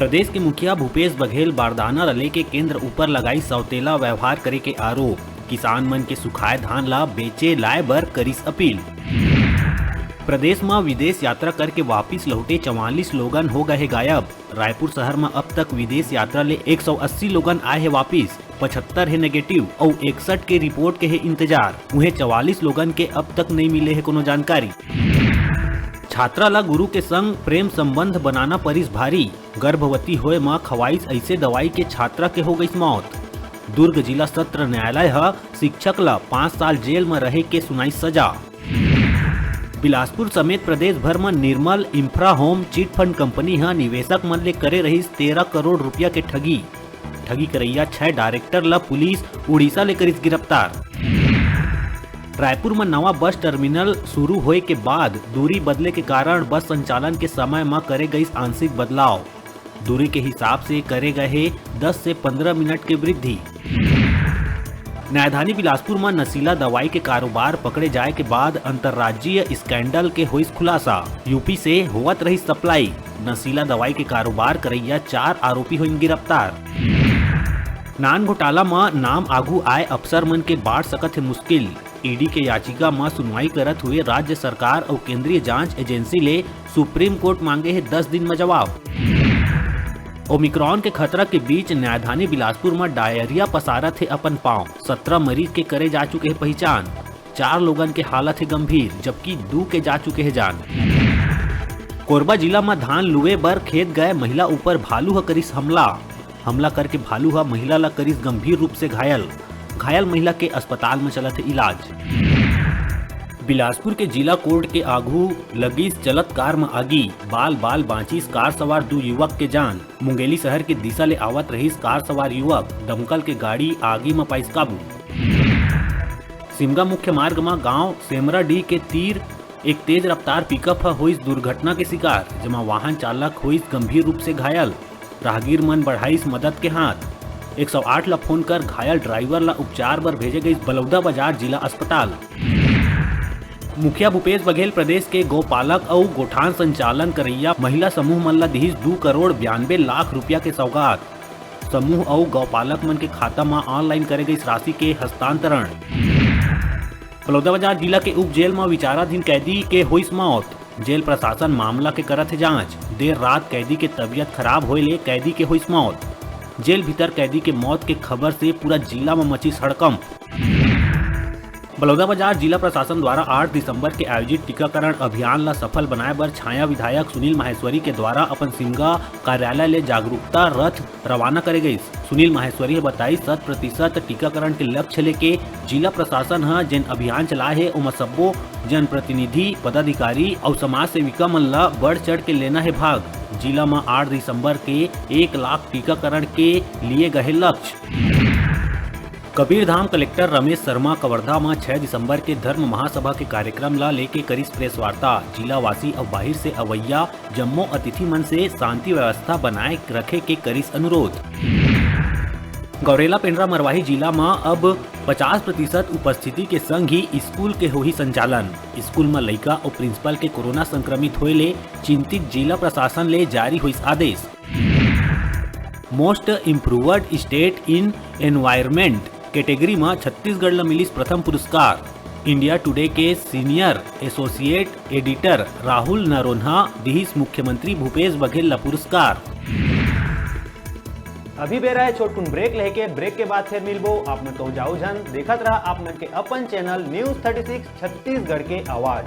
प्रदेश के मुखिया भूपेश बघेल बारदाना रले के केंद्र ऊपर लगाई सौतेला व्यवहार करे के आरोप। किसान मन के सुखाए धान ला बेचे लाए बर करिस अपील। प्रदेश में विदेश यात्रा करके वापिस लौटे 44 लोगन हो गए गायब। रायपुर शहर में अब तक विदेश यात्रा ले 180 लोगन आए हैं वापिस, 75 है नेगेटिव और 61 के रिपोर्ट के है इंतजार। उन्हें 44 लोगन के अब तक नहीं मिले है कोनो जानकारी। छात्रा ला गुरु के संग प्रेम संबंध बनाना परिस भारी। गर्भवती होए मां खवाइस ऐसे दवाई के छात्रा के हो गई मौत। दुर्ग जिला सत्र न्यायालय शिक्षक ला 5 साल जेल में रहे के सुनाई सजा। बिलासपुर समेत प्रदेश भर में Nirmal infra home chit fund company निवेशक मन ले करे रही 13 करोड़ रुपया के ठगी करैया 6 डायरेक्टर ला पुलिस उड़ीसा ले करिस गिरफ्तार। रायपुर में नवा बस टर्मिनल शुरू होए के बाद दूरी बदले के कारण बस संचालन के समय में करे गई आंशिक बदलाव। दूरी के हिसाब से करे गए 10 से 15 मिनट के वृद्धि। न्यायधानी बिलासपुर में नशीला दवाई के कारोबार पकड़े जाए के बाद अंतर्राज्यीय स्कैंडल के हुई खुलासा। यूपी से होवत रही सप्लाई। नशीला दवाई के कारोबार करैया 4 आरोपी हुई गिरफ्तार। नान घोटाला में नाम आगू आए अफसर मन के बांट सकत है मुश्किल। ईडी के याचिका में सुनवाई करत हुए राज्य सरकार और केंद्रीय जांच एजेंसी ले सुप्रीम कोर्ट मांगे है 10 दिन में जवाब। ओमिक्रॉन के खतरा के बीच न्यायधानी बिलासपुर में डायरिया पसारत है अपन पांव। 17 मरीज के करे जा चुके हैं पहचान। 4 लोगन के हालत है गंभीर, जबकि 2 के जा चुके हैं जान। कोरबा जिला में धान लुए बर खेत गए महिला ऊपर भालू करिस हमला करके भालू महिला ला करिस गंभीर रूप से घायल महिला के अस्पताल में चलत है इलाज। बिलासपुर के जिला कोर्ट के आगू लगीस चलत कार में आगी। बाल बांचीस कार सवार 2 युवक के जान। मुंगेली शहर के दिशा ले आवत रहीस कार सवार युवक। दमकल के गाड़ी आगी में पाइस काबू। सिमगा मुख्य मार्ग में गांव सेमराडी के तीर एक तेज रफ्तार पिकअप हुई दुर्घटना के शिकार, जमा वाहन चालक हुई गंभीर रूप से घायल। राहगीर मन बढ़ाइस मदद के हाथ। 108 ला फोन कर घायल ड्राइवर ला उपचार बर भेजे गई बलौदा बाजार जिला अस्पताल। मुखिया भूपेश बघेल प्रदेश के गौपालक और गोठान संचालन करैया महिला समूह मन ला दिहिस 2 करोड़ 92 लाख रुपया के सौगात। समूह और गौपालक मन के खाता में ऑनलाइन करे गई राशि के हस्तांतरण। बलौदाबाजार जिला के उप जेल में विचाराधीन कैदी के हुई मौत। जेल प्रशासन मामला के करत है जांच। देर रात कैदी के तबीयत खराब होए ले कैदी के हुई मौत। जेल भीतर कैदी के मौत के खबर से पूरा जिला में मची हड़कंप। बलौदाबाजार जिला प्रशासन द्वारा 8 दिसंबर के आयोजित टीकाकरण अभियान ला सफल बनाए बर छाया विधायक सुनील माहेश्वरी के द्वारा अपन सिमगा कार्यालय ले जागरूकता रथ रवाना करे गई। सुनील माहेश्वरी बताई 100% टीकाकरण के लक्ष्य लेके जिला प्रशासन जेन अभियान चलाए है उमा सब्बो जनप्रतिनिधि पदाधिकारी और समाज सेविका मन ला बढ़ चढ़ के लेना है भाग। जिला में 8 दिसंबर के 1 लाख टीकाकरण के लिए गए लक्ष्य। कबीरधाम कलेक्टर रमेश शर्मा कवर्धा में 6 दिसंबर के धर्म महासभा के कार्यक्रम ला लेके करिस प्रेस वार्ता। जिला वासी और बाहर से अवैया जम्मो अतिथि मन से शांति व्यवस्था बनाए रखे के करिस अनुरोध। गौरेला पेंड्रा मरवाही जिला में अब 50% उपस्थिति के संग ही स्कूल के हो ही संचालन। स्कूल में लड़का और प्रिंसिपल के कोरोना संक्रमित होए ले चिंतित जिला प्रशासन ले जारी हुई आदेश। Most improved state in environment category में छत्तीसगढ़ ला मिलिस प्रथम पुरस्कार। इंडिया टुडे के senior associate editor Rahul Noronha दिहिस मुख्यमंत्री भूपेश बघेल ला पुरस्कार। अभी बेरा है छोटकुन ब्रेक लेके, ब्रेक के बाद फिर मिलबो। आप मन तो जाऊ जन देखत रहा आप मन के अपन चैनल न्यूज़ 36 छत्तीसगढ़ के आवाज।